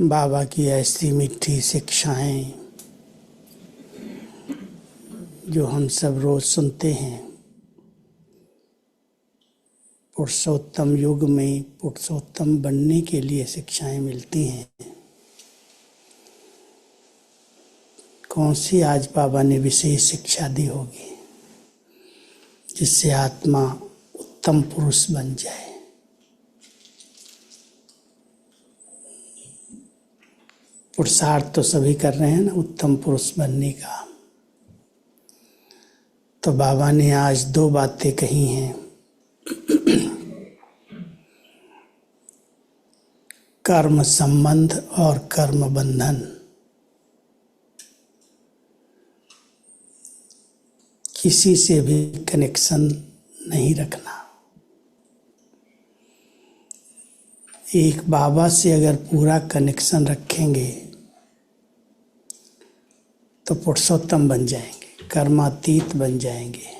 बाबा की ऐसी मीठी शिक्षाएं जो हम सब रोज सुनते हैं। पुरुषोत्तम युग में पुरुषोत्तम बनने के लिए शिक्षाएं मिलती हैं। कौन सी आज बाबा ने विशेष शिक्षा दी होगी जिससे आत्मा उत्तम पुरुष बन जाए। पुरुषार्थ तो सभी कर रहे हैं ना उत्तम पुरुष बनने का। तो बाबा ने आज दो बातें कही हैं। कर्म संबंध और कर्म बंधन। किसी से भी कनेक्शन नहीं रखना। एक बाबा से अगर पूरा कनेक्शन रखेंगे तो पुरुषोत्तम बन जाएंगे, कर्मातीत बन जाएंगे।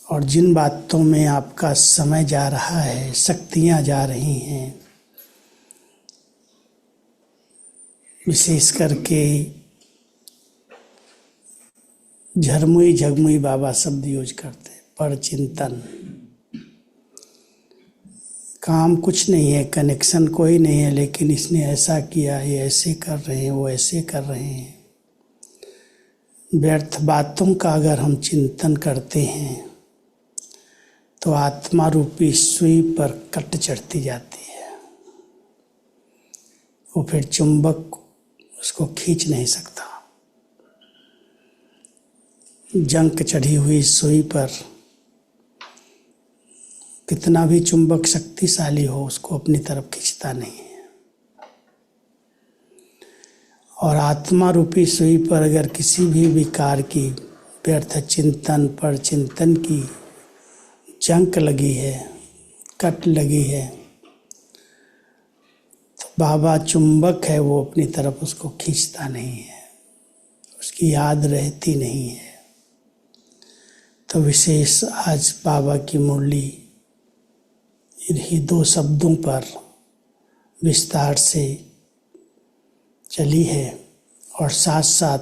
और जिन बातों में आपका समय जा रहा है, शक्तियाँ जा रही हैं, विशेष करके झरमुई झगमुई बाबा शब्द यूज करते, पर चिंतन। काम कुछ नहीं है, कनेक्शन कोई नहीं है, लेकिन इसने ऐसा किया, ये ऐसे कर रहे हैं, वो ऐसे कर रहे हैं। व्यर्थ बातों का अगर हम चिंतन करते हैं तो आत्मा रूपी सुई पर कट चढ़ती जाती है। वो फिर चुंबक उसको खींच नहीं सकता। जंक चढ़ी हुई सुई पर कितना भी चुंबक शक्तिशाली हो, उसको अपनी तरफ खींचता नहीं है। और आत्मा रूपी सुई पर अगर किसी भी विकार की व्यर्थ चिंतन पर चिंतन की जंक लगी है, कट लगी है, तो बाबा चुंबक है, वो अपनी तरफ उसको खींचता नहीं है, उसकी याद रहती नहीं है। तो विशेष आज बाबा की मुरली इन्हीं दो शब्दों पर विस्तार से चली है। और साथ साथ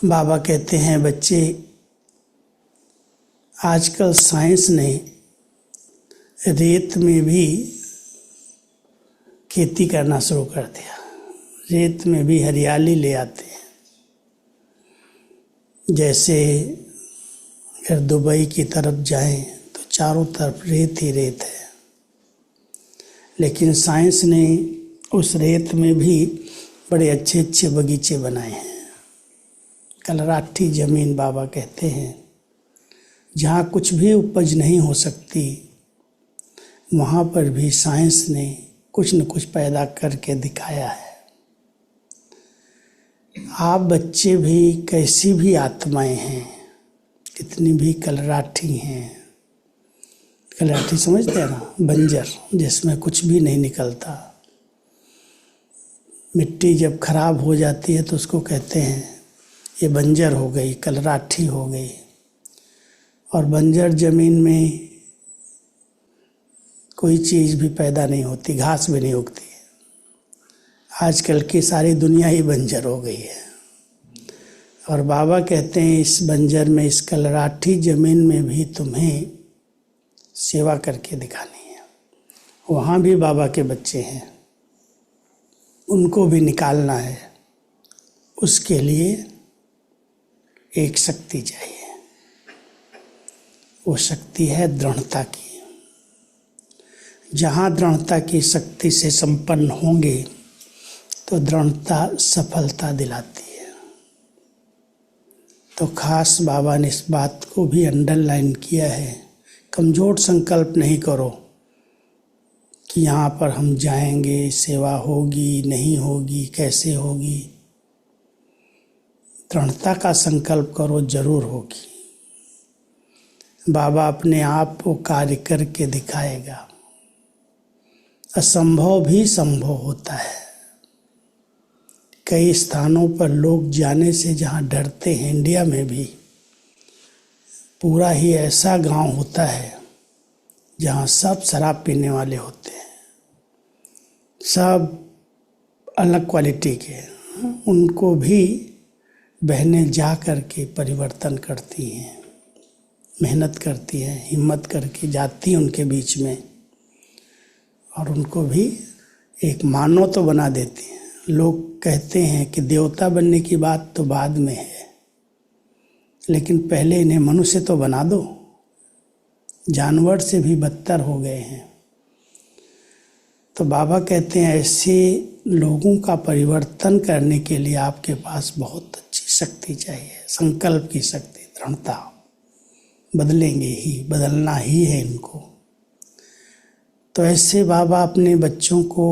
बाबा कहते हैं, बच्चे आजकल साइंस ने रेत में भी खेती करना शुरू कर दिया। रेत में भी हरियाली ले आते हैं। जैसे अगर दुबई की तरफ जाएं तो चारों तरफ रेत ही रेत है, लेकिन साइंस ने उस रेत में भी बड़े अच्छे अच्छे बगीचे बनाए हैं। कलराठी ज़मीन बाबा कहते हैं, जहाँ कुछ भी उपज नहीं हो सकती, वहाँ पर भी साइंस ने कुछ न कुछ पैदा करके दिखाया है। आप बच्चे भी कैसी भी आत्माएं हैं, कितनी भी कलराठी हैं, कलराठी समझते हैं ना, बंजर जिसमें कुछ भी नहीं निकलता। मिट्टी जब खराब हो जाती है तो उसको कहते हैं ये बंजर हो गई, कलराठी हो गई। और बंजर ज़मीन में कोई चीज़ भी पैदा नहीं होती, घास भी नहीं उगती है। आजकल की सारी दुनिया ही बंजर हो गई है। और बाबा कहते हैं इस बंजर में, इस कलराठी ज़मीन में भी तुम्हें सेवा करके दिखानी है। वहाँ भी बाबा के बच्चे हैं, उनको भी निकालना है। उसके लिए एक शक्ति चाहिए। वो शक्ति है दृढ़ता की। जहाँ दृढ़ता की शक्ति से संपन्न होंगे तो दृढ़ता सफलता दिलाती है। तो खास बाबा ने इस बात को भी अंडरलाइन किया है। कमज़ोर संकल्प नहीं करो कि यहाँ पर हम जाएंगे, सेवा होगी नहीं होगी, कैसे होगी। दृढ़ता का संकल्प करो, जरूर होगी। बाबा अपने आप को कार्य करके दिखाएगा। असंभव भी संभव होता है। कई स्थानों पर लोग जाने से जहाँ डरते हैं, इंडिया में भी पूरा ही ऐसा गांव होता है जहाँ सब शराब पीने वाले होते हैं, सब अलग क्वालिटी के, उनको भी बहनें जा कर के परिवर्तन करती हैं, मेहनत करती हैं, हिम्मत करके जाती हैं उनके बीच में और उनको भी एक मानव तो बना देती हैं। लोग कहते हैं कि देवता बनने की बात तो बाद में है, लेकिन पहले इन्हें मनुष्य तो बना दो। जानवर से भी बदतर हो गए हैं। तो बाबा कहते हैं ऐसे लोगों का परिवर्तन करने के लिए आपके पास बहुत अच्छी शक्ति चाहिए, संकल्प की शक्ति, दृढ़ता। बदलेंगे ही, बदलना ही है इनको। तो ऐसे बाबा अपने बच्चों को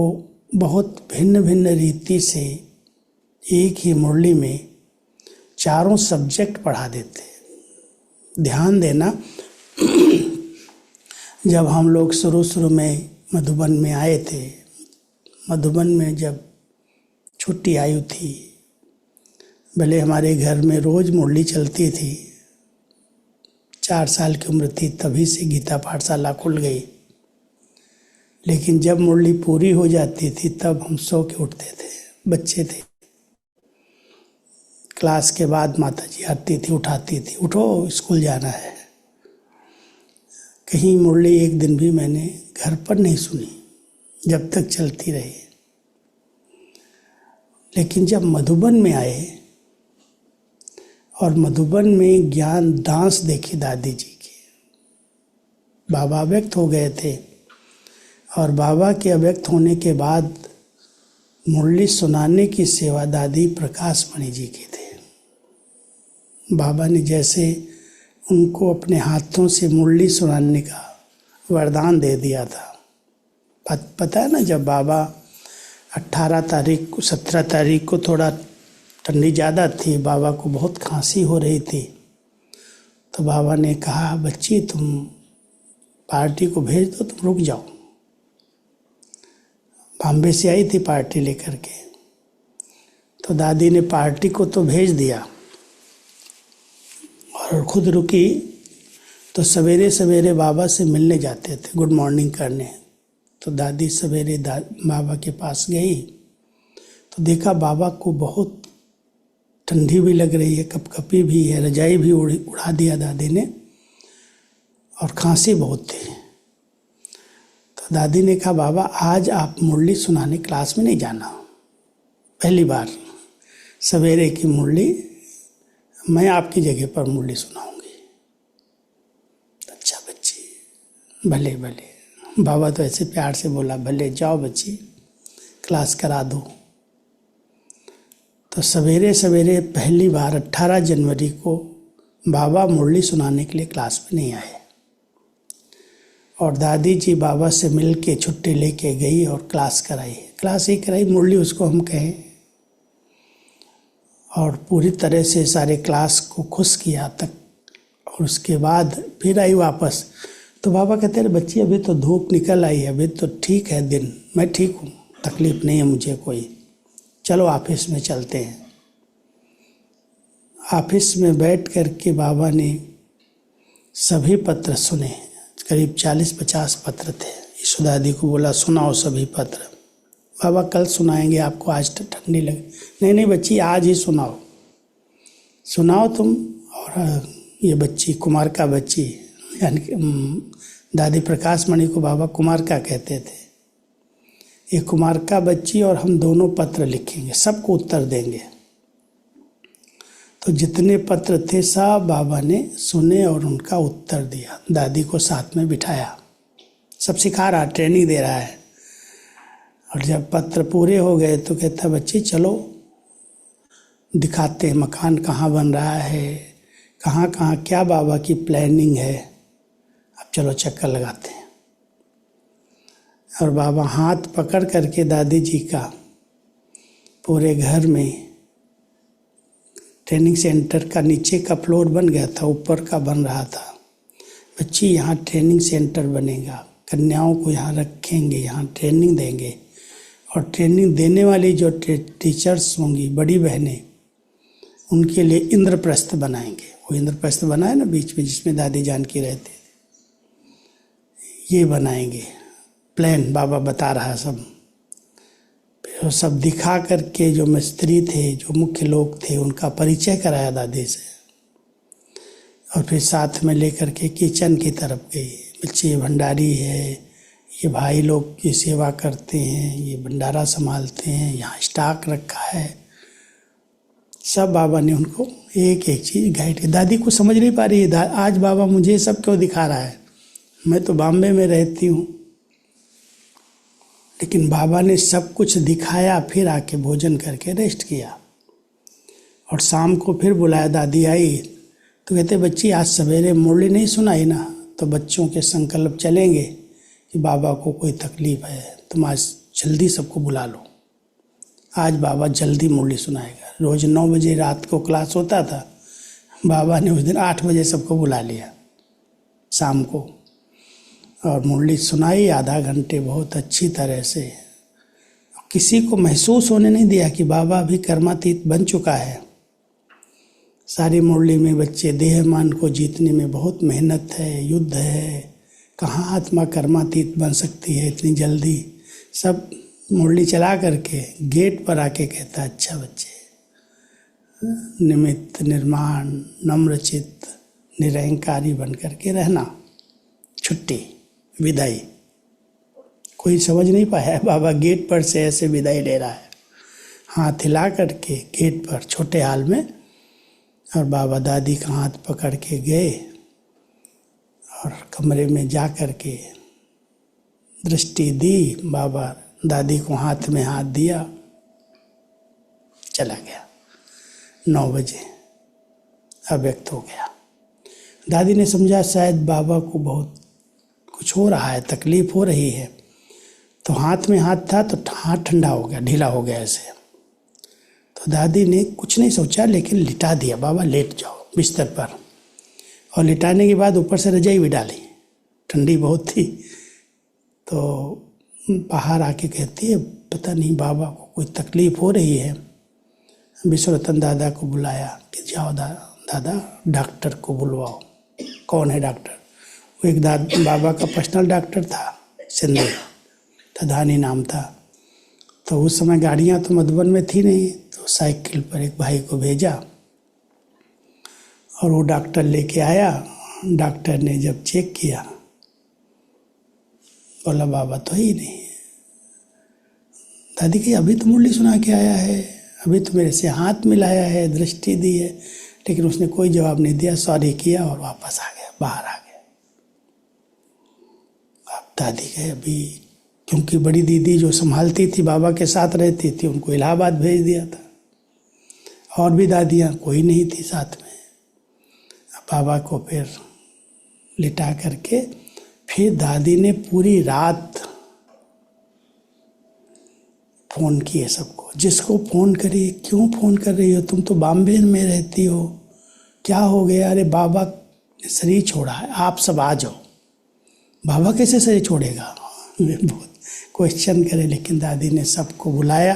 बहुत भिन्न भिन्न रीति से एक ही मुरली में चारों सब्जेक्ट पढ़ा देते। ध्यान देना, जब हम लोग शुरू में मधुबन में आए थे, मधुबन में जब छुट्टी आयु थी, भले हमारे घर में रोज़ मुरली चलती थी, 4 साल की उम्र थी तभी से गीता पाठशाला खुल गई, लेकिन जब मुरली पूरी हो जाती थी तब हम सो के उठते थे। बच्चे थे, क्लास के बाद माता जी आती थी, उठाती थी, उठो स्कूल जाना है। कहीं मुरली एक दिन भी मैंने घर पर नहीं सुनी, जब तक चलती रही। लेकिन जब मधुबन में आए और मधुबन में ज्ञान डांस देखी दादी जी की, बाबा व्यक्त हो गए थे और बाबा के अव्यक्त होने के बाद मुरली सुनाने की सेवा दादी प्रकाश मणि जी की थी। बाबा ने जैसे उनको अपने हाथों से मुरली सुनाने का वरदान दे दिया था। पता है ना, जब बाबा 18 तारीख को 17 तारीख को थोड़ा ठंडी ज़्यादा थी, बाबा को बहुत खांसी हो रही थी, तो बाबा ने कहा बच्ची तुम पार्टी को भेज दो, तुम रुक जाओ। बॉम्बे से आई थी पार्टी लेकर के, तो दादी ने पार्टी को तो भेज दिया और खुद रुकी। तो सवेरे सवेरे बाबा से मिलने जाते थे, गुड मॉर्निंग करने। तो दादी सवेरे बाबा के पास गई तो देखा बाबा को बहुत ठंडी भी लग रही है, कपकपी भी है, रजाई भी उड़ा दिया दादी ने और खांसी बहुत थी। तो दादी ने कहा बाबा आज आप मुरली सुनाने क्लास में नहीं जाना, पहली बार सवेरे की मुरली मैं आपकी जगह पर मुरली सुनाऊंगी। अच्छा बच्ची, भले भले। बाबा तो ऐसे प्यार से बोला भले जाओ बच्ची, क्लास करा दो। तो सवेरे सवेरे पहली बार 18 जनवरी को बाबा मुरली सुनाने के लिए क्लास में नहीं आए और दादी जी बाबा से मिल के छुट्टी लेके गई और क्लास कराई। क्लास ही कराई, मुरली उसको हम कहें, और पूरी तरह से सारे क्लास को खुश किया तक। और उसके बाद फिर आई वापस। तो बाबा कहते हैं बच्ची अभी तो धूप निकल आई है, अभी तो ठीक है दिन, मैं ठीक हूँ, तकलीफ नहीं है मुझे कोई, चलो ऑफिस में चलते हैं। ऑफिस में बैठ कर के बाबा ने सभी पत्र सुने, करीब 40-50 पत्र थे। यशोदादी को बोला सुनाओ सभी पत्र। बाबा कल सुनाएंगे आपको, आज ठंडी लगे। नहीं बच्ची आज ही सुनाओ, सुनाओ तुम। और ये बच्ची कुमार का बच्ची, यानी दादी प्रकाश मणि को बाबा कुमार का कहते थे। ये कुमार का बच्ची और हम दोनों पत्र लिखेंगे, सबको उत्तर देंगे। तो जितने पत्र थे सब बाबा ने सुने और उनका उत्तर दिया। दादी को साथ में बिठाया, सब सिखा रहा, ट्रेनिंग दे रहा है। और जब पत्र पूरे हो गए तो कहता बच्ची चलो दिखाते हैं मकान कहाँ बन रहा है, कहाँ कहाँ क्या बाबा की प्लानिंग है, अब चलो चक्कर लगाते हैं। और बाबा हाथ पकड़ करके दादी जी का पूरे घर में, ट्रेनिंग सेंटर का नीचे का फ्लोर बन गया था, ऊपर का बन रहा था। बच्ची यहाँ ट्रेनिंग सेंटर बनेगा, कन्याओं को यहाँ रखेंगे, यहाँ ट्रेनिंग देंगे। और ट्रेनिंग देने वाली जो टीचर्स होंगी, बड़ी बहनें, उनके लिए इंद्रप्रस्थ बनाएंगे। वो इंद्रप्रस्थ बनाए ना बीच में, जिसमें दादी जानकी रहते थे। ये बनाएंगे, प्लान बाबा बता रहा सब। फिर वो सब दिखा करके जो मिस्त्री थे, जो मुख्य लोग थे, उनका परिचय कराया दादी से। और फिर साथ में लेकर के किचन की तरफ गई। बच्चे ये भंडारी है, ये भाई लोग की सेवा करते हैं, ये भंडारा संभालते हैं, यहाँ स्टॉक रखा है। सब बाबा ने उनको एक एक चीज़ गाइड की। दादी को समझ नहीं पा रही है, आज बाबा मुझे सब क्यों दिखा रहा है, मैं तो बॉम्बे में रहती हूँ। लेकिन बाबा ने सब कुछ दिखाया, फिर आके भोजन करके रेस्ट किया। और शाम को फिर बुलाया, दादी आई तो कहते बच्ची आज सवेरे मुरली नहीं सुनाई ना, तो बच्चों के संकल्प चलेंगे कि बाबा को कोई तकलीफ है, तुम आज जल्दी सबको बुला लो। आज बाबा जल्दी मुरली सुनाएगा। रोज़ 9 बजे रात को क्लास होता था, बाबा ने उस दिन 8 बजे सबको बुला लिया शाम को, और मुरली सुनाई आधा घंटे बहुत अच्छी तरह से। किसी को महसूस होने नहीं दिया कि बाबा अभी कर्मातीत बन चुका है। सारी मुरली में बच्चे देह मान को जीतने में बहुत मेहनत है, युद्ध है, कहाँ आत्मा कर्मातीत बन सकती है इतनी जल्दी। सब मुरली चला करके गेट पर आके कहता, अच्छा बच्चे, निमित्त निर्माण नम्रचित्त निरहंकारी बन करके रहना, छुट्टी विदाई। कोई समझ नहीं पाया, बाबा गेट पर से ऐसे विदाई ले रहा है, हाथ हिला करके गेट पर छोटे हाल में। और बाबा दादी का हाथ पकड़ के गए और कमरे में जा कर के दृष्टि दी। बाबा दादी को हाथ में हाथ दिया, चला गया। 9 बजे अव्यक्त हो गया। दादी ने समझा शायद बाबा को बहुत कुछ हो रहा है, तकलीफ हो रही है, तो हाथ में हाथ था तो हाथ ठंडा हो गया, ढीला हो गया ऐसे। तो दादी ने कुछ नहीं सोचा, लेकिन लिटा दिया, बाबा लेट जाओ बिस्तर पर। और लिटाने के बाद ऊपर से रजाई भी डाली, ठंडी बहुत थी। तो बाहर आके कहती है पता नहीं बाबा को कोई तकलीफ हो रही है। विश्वरतन दादा को बुलाया कि जाओ दादा डॉक्टर को बुलवाओ। कौन है डॉक्टर? वो एक बाबा का पर्सनल डॉक्टर था, सिंधे तधानी नाम था। तो उस समय गाड़ियाँ तो मधुबन में थी नहीं, तो साइकिल पर एक भाई को भेजा और वो डॉक्टर लेके आया। डॉक्टर ने जब चेक किया, बोला बाबा तो ही नहीं। दादी की अभी तो मुरली सुना के आया है, अभी तो मेरे से हाथ मिलाया है, दृष्टि दी है, लेकिन उसने कोई जवाब नहीं दिया, सॉरी किया और वापस आ गया, बाहर आ गया। अब दादी गए अभी, क्योंकि बड़ी दीदी जो संभालती थी बाबा के साथ रहती थी, उनको इलाहाबाद भेज दिया था। और भी दादियाँ कोई नहीं थी साथ में। बाबा को फिर लिटा करके फिर दादी ने पूरी रात फ़ोन किए सबको, जिसको फ़ोन करिए, क्यों फ़ोन कर रही हो, तुम तो बॉम्बे में रहती हो, क्या हो गया? अरे बाबा ने शरीर छोड़ा है, आप सब आ जाओ। बाबा कैसे शरीर छोड़ेगा? बहुत क्वेश्चन करे, लेकिन दादी ने सबको बुलाया।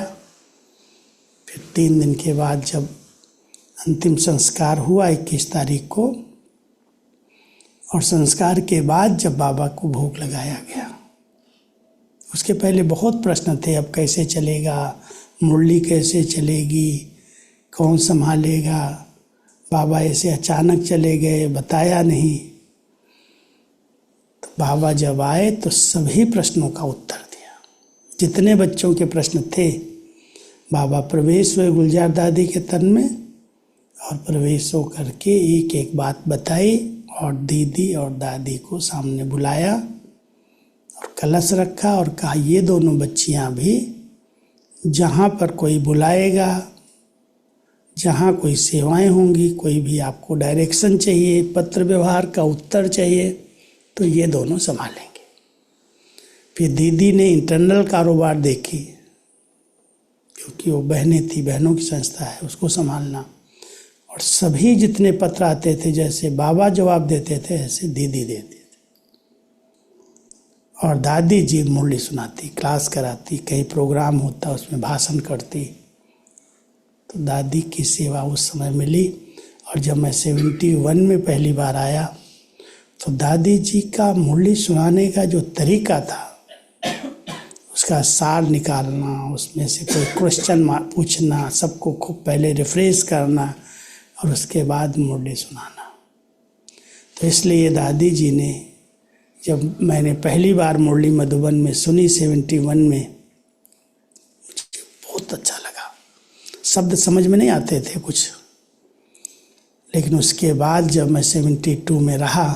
फिर 3 दिन के बाद जब अंतिम संस्कार हुआ 21 तारीख को, और संस्कार के बाद जब बाबा को भोग लगाया गया, उसके पहले बहुत प्रश्न थे, अब कैसे चलेगा, मुरली कैसे चलेगी, कौन संभालेगा, बाबा ऐसे अचानक चले गए, बताया नहीं। तो बाबा जब आए तो सभी प्रश्नों का उत्तर दिया, जितने बच्चों के प्रश्न थे। बाबा प्रवेश हुए गुलजार दादी के तन में, और प्रवेश हो करके एक एक बात बताई, और दीदी और दादी को सामने बुलाया और कलश रखा और कहा ये दोनों बच्चियां भी जहाँ पर कोई बुलाएगा, जहाँ कोई सेवाएं होंगी, कोई भी आपको डायरेक्शन चाहिए, पत्र व्यवहार का उत्तर चाहिए, तो ये दोनों संभालेंगे। फिर दीदी ने इंटरनल कारोबार देखी, क्योंकि वो बहनें थी, बहनों की संस्था है, उसको संभालना। और सभी जितने पत्र आते थे, जैसे बाबा जवाब देते थे ऐसे दीदी देती थी। और दादी जी मुरली सुनाती, क्लास कराती, कहीं प्रोग्राम होता उसमें भाषण करती। तो दादी की सेवा उस समय मिली। और जब मैं 71 में पहली बार आया तो दादी जी का मुरली सुनाने का जो तरीका था, उसका सार निकालना, उसमें से कोई क्वेश्चन पूछना, सबको खूब पहले रिफ्रेश करना और उसके बाद मुरली सुनाना। तो इसलिए दादी जी ने, जब मैंने पहली बार मुरली मधुबन में सुनी 71 में, मुझे बहुत अच्छा लगा। शब्द समझ में नहीं आते थे कुछ, लेकिन उसके बाद जब मैं 72 में रहा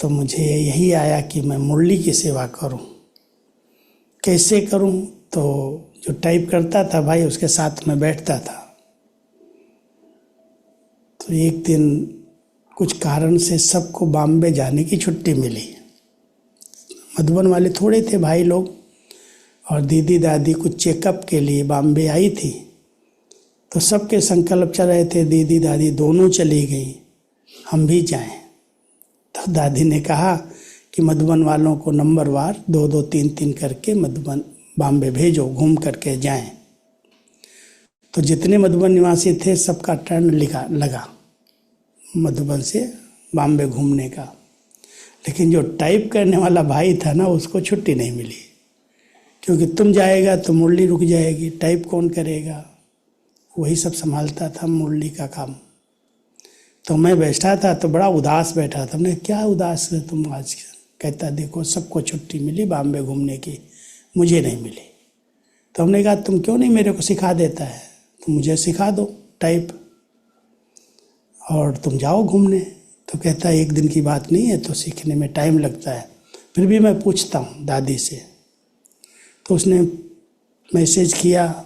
तो मुझे यही आया कि मैं मुरली की सेवा करूं। कैसे करूं? तो जो टाइप करता था भाई, उसके साथ में बैठता था। तो एक दिन कुछ कारण से सबको बॉम्बे जाने की छुट्टी मिली। मधुबन वाले थोड़े थे भाई लोग, और दीदी दादी कुछ चेकअप के लिए बॉम्बे आई थी। तो सबके संकल्प चल रहे थे, दीदी दादी दोनों चली गई, हम भी जाएं। तो दादी ने कहा कि मधुबन वालों को नंबरवार 2-2, 3-3 करके मधुबन बॉम्बे भेजो, घूम करके जाएं। तो जितने मधुबन निवासी थे सबका टर्न लगा मधुबन से बॉम्बे घूमने का। लेकिन जो टाइप करने वाला भाई था ना, उसको छुट्टी नहीं मिली, क्योंकि तुम जाएगा तो मुरली रुक जाएगी, टाइप कौन करेगा? वही सब संभालता था मुरली का काम। तो मैं बैठा था तो बड़ा उदास बैठा था। मैं, क्या उदास है तुम आज? कहता, देखो सबको छुट्टी मिली बॉम्बे घूमने की, मुझे नहीं मिली। तो हमने कहा, तुम क्यों नहीं मेरे को सिखा देता है? तुम मुझे सिखा दो टाइप और तुम जाओ घूमने। तो कहता, एक दिन की बात नहीं है, तो सीखने में टाइम लगता है, फिर भी मैं पूछता हूँ दादी से। तो उसने मैसेज किया,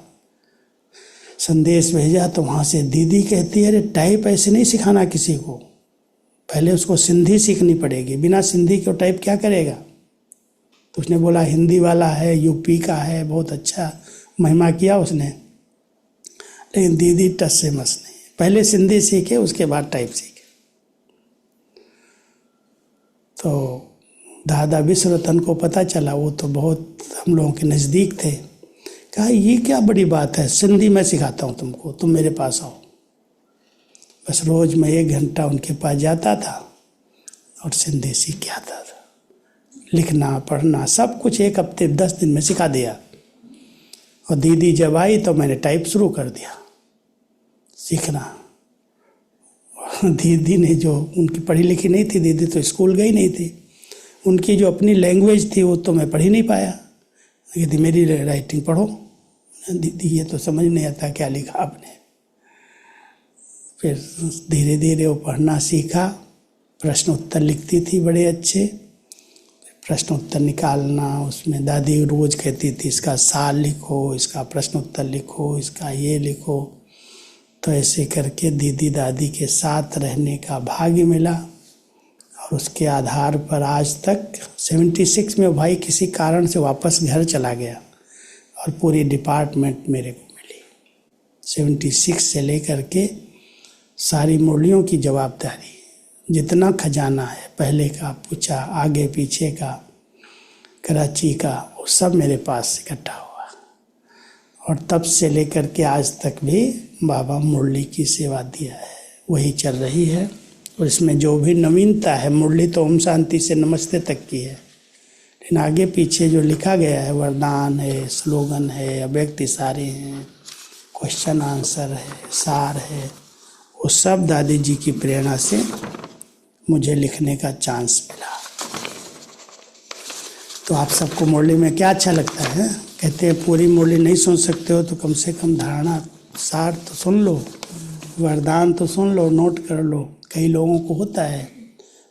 संदेश भेजा, तो वहाँ से दीदी कहती है, अरे टाइप ऐसे नहीं सिखाना किसी को, पहले उसको सिंधी सीखनी पड़ेगी, बिना सिंधी के टाइप क्या करेगा? तो उसने बोला, हिंदी वाला है, यूपी का है, बहुत अच्छा महिमा किया उसने, लेकिन दीदी टस से मस नहीं, पहले सिंधी सीखे उसके बाद टाइप सीखे। तो दादा विश्वरतन को पता चला, वो तो बहुत हम लोगों के नज़दीक थे। कहा, ये क्या बड़ी बात है, सिंधी मैं सिखाता हूँ तुमको, तुम मेरे पास आओ। बस रोज़ मैं 1 घंटा उनके पास जाता था और सिंधी सीख के आता था। लिखना पढ़ना सब कुछ 1 हफ्ते 10 दिन में सिखा दिया। और दीदी जब आई तो मैंने टाइप शुरू कर दिया सीखना। दीदी ने, जो उनकी पढ़ी लिखी नहीं थी, दीदी तो स्कूल गई नहीं थी, उनकी जो अपनी लैंग्वेज थी वो तो मैं पढ़ ही नहीं पाया। दीदी मेरी राइटिंग पढ़ो। दीदी ये तो समझ नहीं आता क्या लिखा आपने। फिर धीरे धीरे वो पढ़ना सीखा, प्रश्न उत्तर लिखती थी बड़े अच्छे। प्रश्न उत्तर निकालना, उसमें दादी रोज़ कहती थी, इसका साल लिखो, इसका प्रश्न उत्तर लिखो, इसका ये लिखो। तो ऐसे करके दीदी दादी के साथ रहने का भाग्य मिला, और उसके आधार पर आज तक 76 में भाई किसी कारण से वापस घर चला गया, और पूरी डिपार्टमेंट मेरे को मिली। 76 से लेकर के सारी मुरलियों की जवाबदारी, जितना खजाना है पहले का, पूछा, आगे पीछे का, कराची का, वो सब मेरे पास इकट्ठा हुआ। और तब से लेकर के आज तक भी बाबा मुरली की सेवा दिया है, वही चल रही है। और इसमें जो भी नवीनता है, मुरली तो ओम शांति से नमस्ते तक की है, लेकिन आगे पीछे जो लिखा गया है, वरदान है, स्लोगन है, अव्यक्त इशारे हैं, क्वेश्चन आंसर है, सार है, वो सब दादी जी की प्रेरणा से मुझे लिखने का चांस मिला। तो आप सबको मुरली में क्या अच्छा लगता है? कहते हैं पूरी मुरली नहीं सुन सकते हो तो कम से कम धारणा सार तो सुन लो, वरदान तो सुन लो, नोट कर लो। कई लोगों को होता है,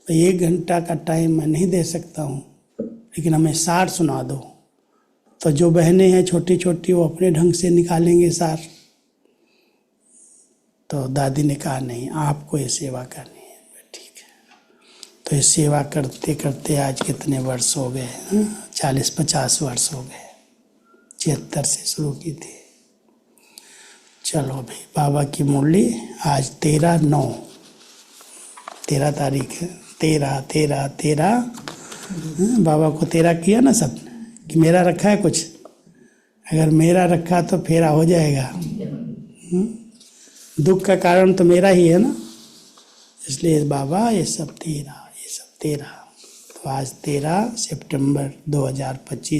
भाई 1 घंटा का टाइम मैं नहीं दे सकता हूँ, लेकिन हमें सार सुना दो। तो जो बहनें हैं छोटी छोटी, वो अपने ढंग से निकालेंगे सार। तो दादी ने कहा, नहीं, आपको ये सेवा करनी है। ठीक है। तो ये सेवा करते करते आज कितने वर्ष हो गए? 40-50 वर्ष हो गए। 76 से शुरू की थी। चलो भाई, बाबा की मुरली आज 13 तारीख है। 13 बाबा को 13 किया ना सब, कि मेरा रखा है कुछ? अगर मेरा रखा तो फेरा हो जाएगा। दुख का कारण तो मेरा ही है ना, इसलिए बाबा ये सब 13 13। तो आज 13 सितंबर 2025